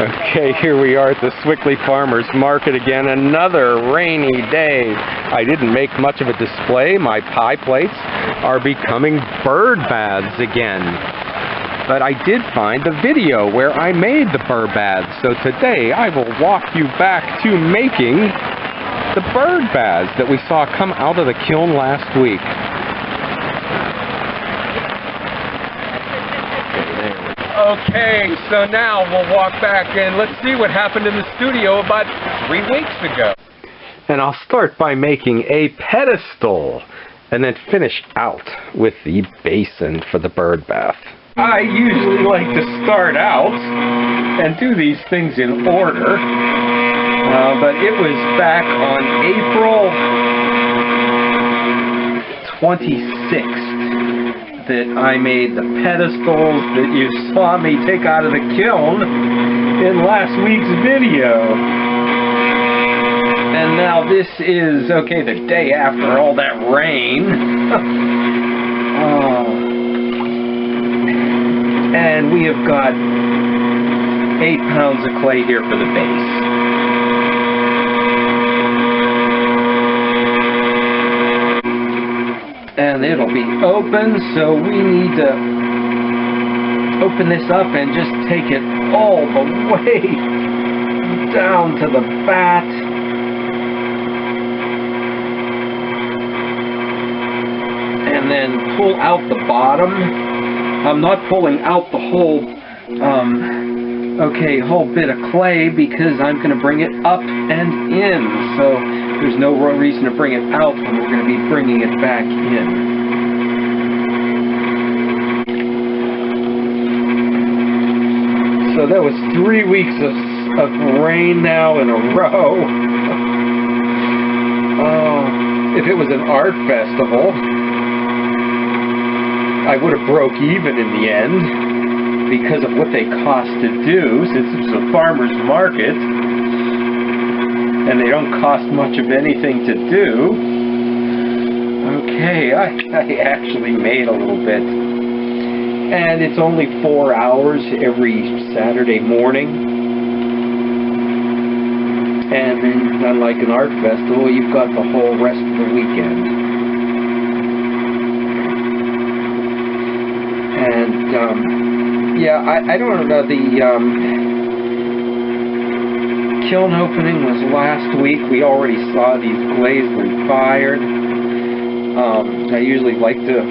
Okay, here we are at the Swickley Farmers Market again. Another rainy day. I didn't make much of a display. My pie plates are becoming bird baths again. But I did find the video where I made the bird baths. So today I will walk you back to making the bird baths that we saw come out of the kiln last week. Okay, so now we'll walk back and let's see what happened in the studio about 3 weeks ago. And I'll start by making a pedestal and then finish out with the basin for the bird bath. I usually like to start out and do these things in order, but it was back on April 26th. that I made the pedestals that you saw me take out of the kiln in last week's video. And now this is, okay, the day after all that rain. And we have got 8 pounds of clay here for the base. And it'll be open, so we need to open this up and just take it all the way down to the vat. And then pull out the bottom. I'm not pulling out the whole whole bit of clay because I'm going to bring it up and in. So there's no reason to bring it out when we're going to be bringing it back in. So that was 3 weeks of rain now in a row. If it was an art festival, I would have broke even in the end because of what they cost to do, since it's a farmer's market. And they don't cost much of anything to do. Okay, I actually made a little bit. And it's only 4 hours every Saturday morning. And then, unlike an art festival, you've got the whole rest of the weekend. And, yeah, I don't know, the kiln opening was last week. We already saw these glazed and fired. I usually like to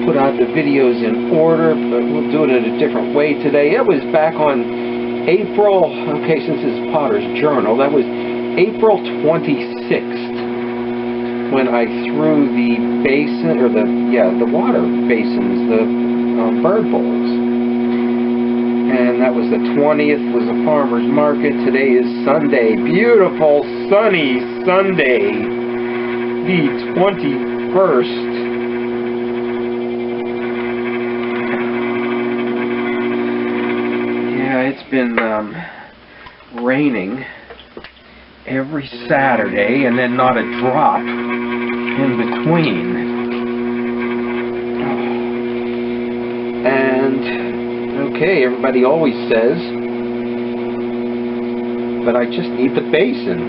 put out the videos in order, but we'll do it in a different way today. It was back on April, okay, since this is Potter's Journal, that was April 26th when I threw the basin, or the water basins, the bird bowls. And that was the 20th, was a farmer's market. Today is Sunday. Beautiful, sunny Sunday. The 21st. Yeah, it's been raining every Saturday and then not a drop in between. And okay, everybody always says, but I just need the basin.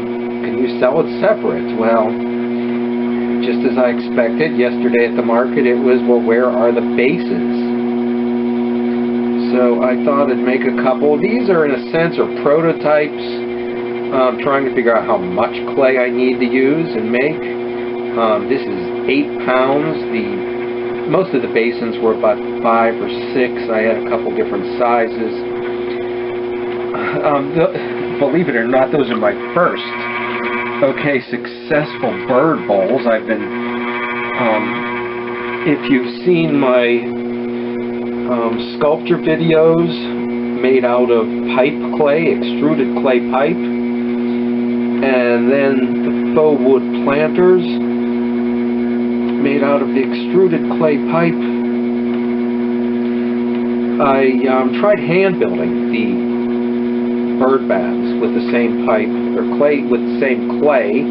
Can you sell it separate? Well, just as I expected, yesterday at the market it was, well, where are the bases? So I thought I'd make a couple. These are, in a sense, are prototypes. I'm trying to figure out how much clay I need to use and make. This is 8 pounds. Most of the basins were about 5 or 6. I had a couple different sizes. Believe it or not, those are my first, successful bird bowls. I've been, if you've seen my sculpture videos made out of pipe clay, extruded clay pipe, and then the faux wood planters made out of the extruded clay pipe. I tried hand building the bird baths with the same pipe, or clay, with the same clay,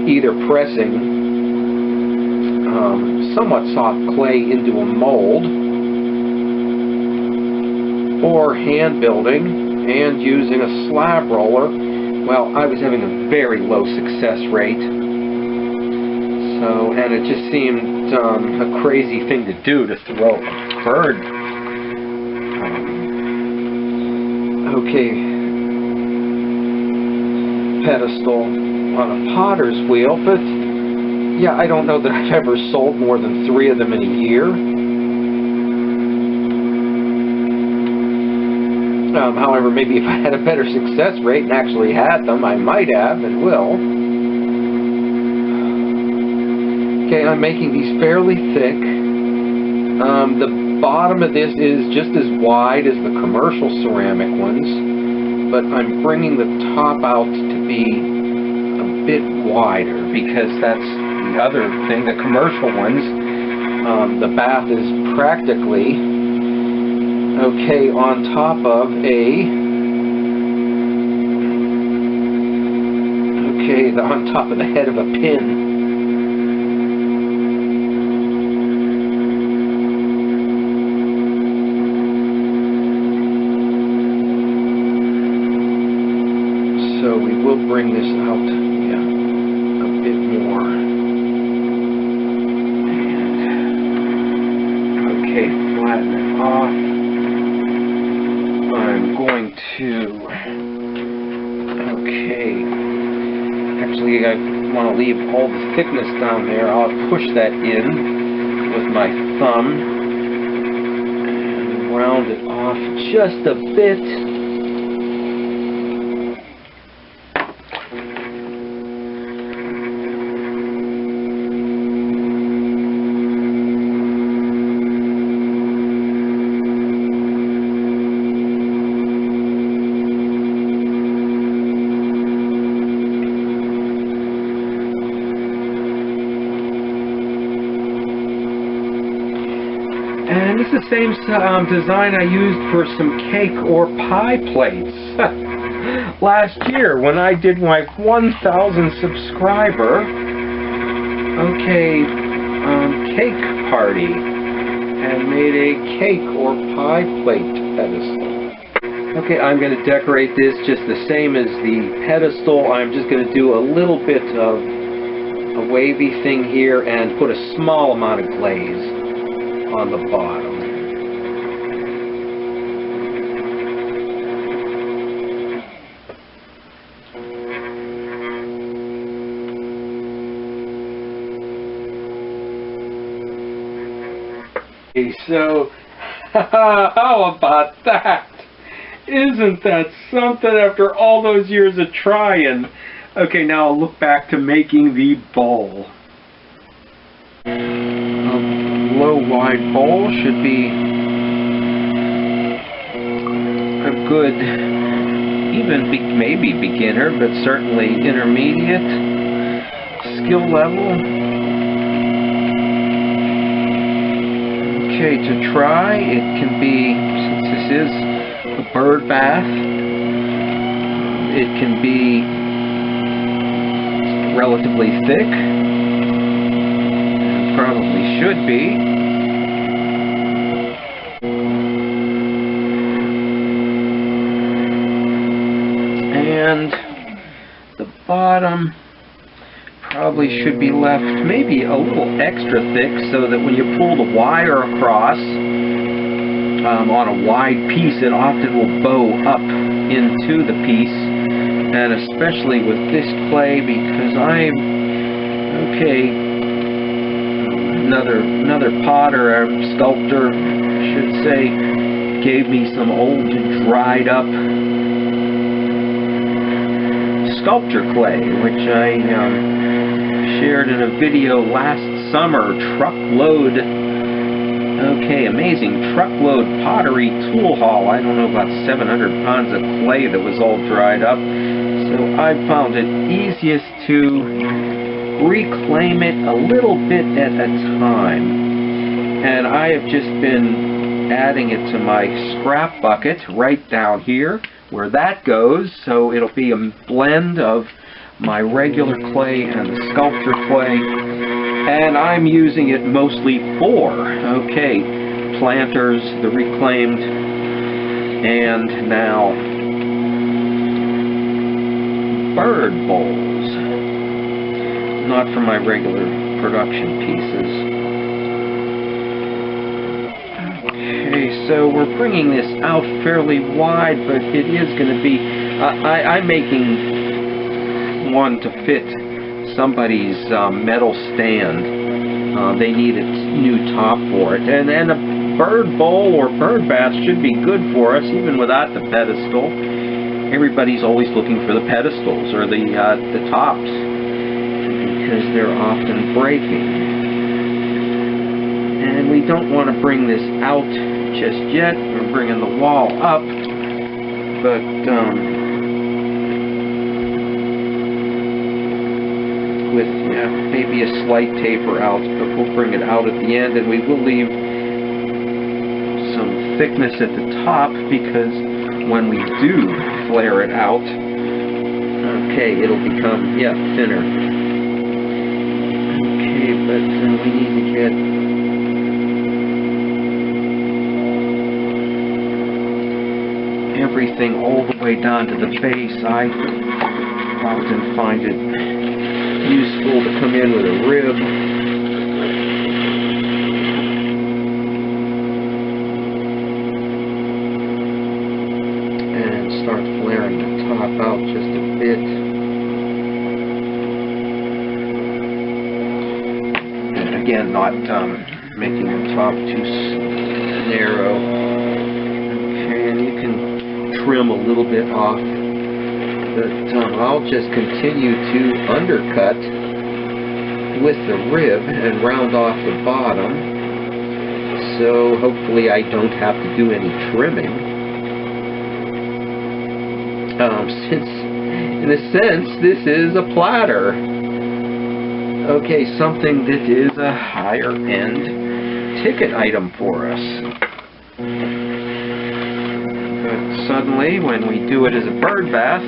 either pressing somewhat soft clay into a mold, or hand building and using a slab roller, well, I was having a very low success rate. So, and it just seemed a crazy thing to do, to throw a bird. Pedestal on a potter's wheel, but yeah, I don't know that I've ever sold more than 3 of them in a year. However, maybe if I had a better success rate and actually had them, I might have and will. Okay, I'm making these fairly thick. The bottom of this is just as wide as the commercial ceramic ones, but I'm bringing the top out to be a bit wider, because that's the other thing. The commercial ones, the bath is practically on top of on top of the head of a pin. So we will bring this out, a bit more. And, flatten it off. I'm going to, actually I want to leave all the thickness down there. I'll push that in with my thumb and round it off just a bit. And this is the same design I used for some cake or pie plates last year when I did my 1,000 subscriber cake party and made a cake or pie plate pedestal. Okay, I'm going to decorate this just the same as the pedestal. I'm just going to do a little bit of a wavy thing here and put a small amount of glaze on the bottom. Okay, so how about that? Isn't that something after all those years of trying? Okay, now I'll look back to making the bowl. Low wide bowl should be a good, even maybe beginner, but certainly intermediate skill level. Okay, to try, it can be, since this is a bird bath, it can be relatively thick. Probably should be. And the bottom probably should be left maybe a little extra thick so that when you pull the wire across on a wide piece, it often will bow up into the piece. And especially with this clay, because I'm another potter or sculptor, I should say, gave me some old dried up sculpture clay, which I shared in a video last summer. Truckload, amazing truckload pottery tool haul. I don't know, about 700 pounds of clay that was all dried up. So I found it easiest to reclaim it a little bit at a time, and I have just been adding it to my scrap bucket right down here where that goes, so it'll be a blend of my regular clay and the sculpture clay, and I'm using it mostly for planters, the reclaimed, and now bird bowls, not for my regular production pieces. Okay, so we're bringing this out fairly wide, but it is going to be, I'm making one to fit somebody's metal stand. They need a new top for it, and a bird bowl or bird bath should be good for us even without the pedestal. Everybody's always looking for the pedestals or the tops because they're often breaking. And we don't want to bring this out just yet. We're bringing the wall up, but with maybe a slight taper out, but we'll bring it out at the end, and we will leave some thickness at the top because when we do flare it out, okay, it'll become thinner. Okay, but we need to get everything all the way down to the base. I often find it useful to come in with a rib and start flaring the top out just a bit. And again, not making the top too narrow. Okay, and you can trim a little bit off, but I'll just continue to undercut with the rib and round off the bottom, so hopefully I don't have to do any trimming, since in a sense this is a platter. Okay, something that is a higher end ticket item for us. Suddenly, when we do it as a bird bath,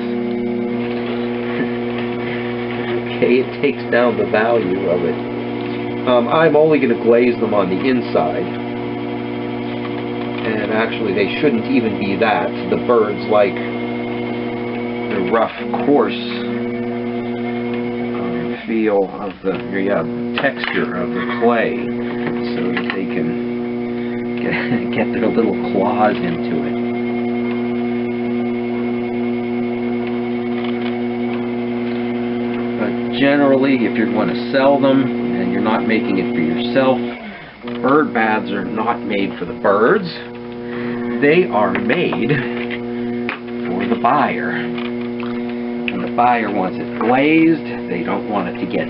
okay, it takes down the value of it. I'm only going to glaze them on the inside, and actually they shouldn't even be that. The birds like the rough, coarse feel of the texture of the clay, so that they can get their little claws into it. Generally, if you're going to sell them and you're not making it for yourself, bird baths are not made for the birds. They are made for the buyer. And the buyer wants it glazed. They don't want it to get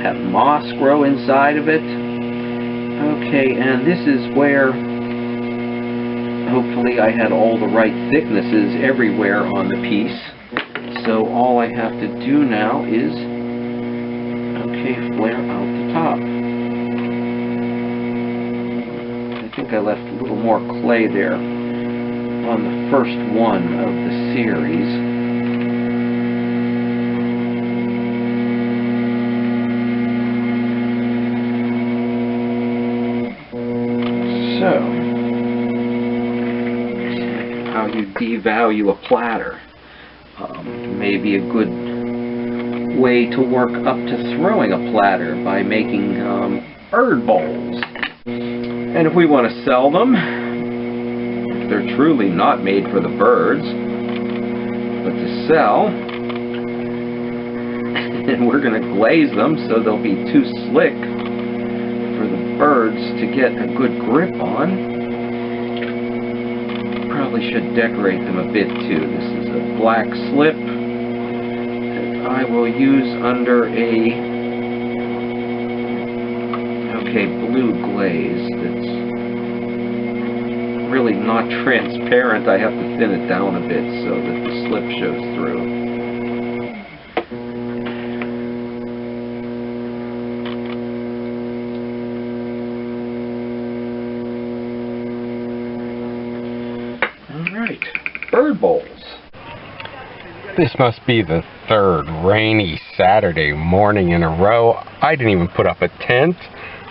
have moss grow inside of it. Okay, and this is where hopefully I had all the right thicknesses everywhere on the piece. So all I have to do now is, flare out the top. I think I left a little more clay there on the first one of the series. So, how you devalue a platter. Maybe a good way to work up to throwing a platter by making bird bowls. And if we want to sell them, they're truly not made for the birds, but to sell, and we're going to glaze them so they'll be too slick for the birds to get a good grip on. Probably should decorate them a bit too. This is a black slip that I will use under a blue glaze that's really not transparent. I have to thin it down a bit so that the slip shows through. Alright, bird bowls. This must be the third rainy Saturday morning in a row. I didn't even put up a tent.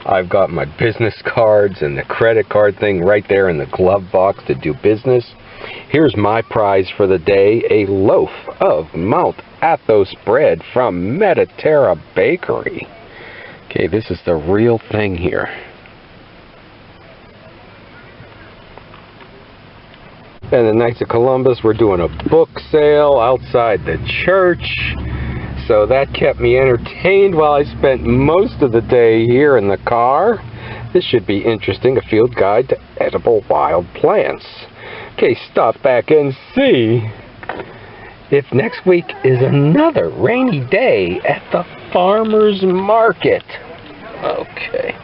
I've got my business cards and the credit card thing right there in the glove box to do business. Here's my prize for the day, a loaf of Mount Athos bread from Mediterra Bakery. Okay, this is the real thing here. And the Knights of Columbus were doing a book sale outside the church, so that kept me entertained while I spent most of the day here in the car. This should be interesting, a field guide to edible wild plants. Okay, stop back and see if next week is another rainy day at the farmer's market. Okay.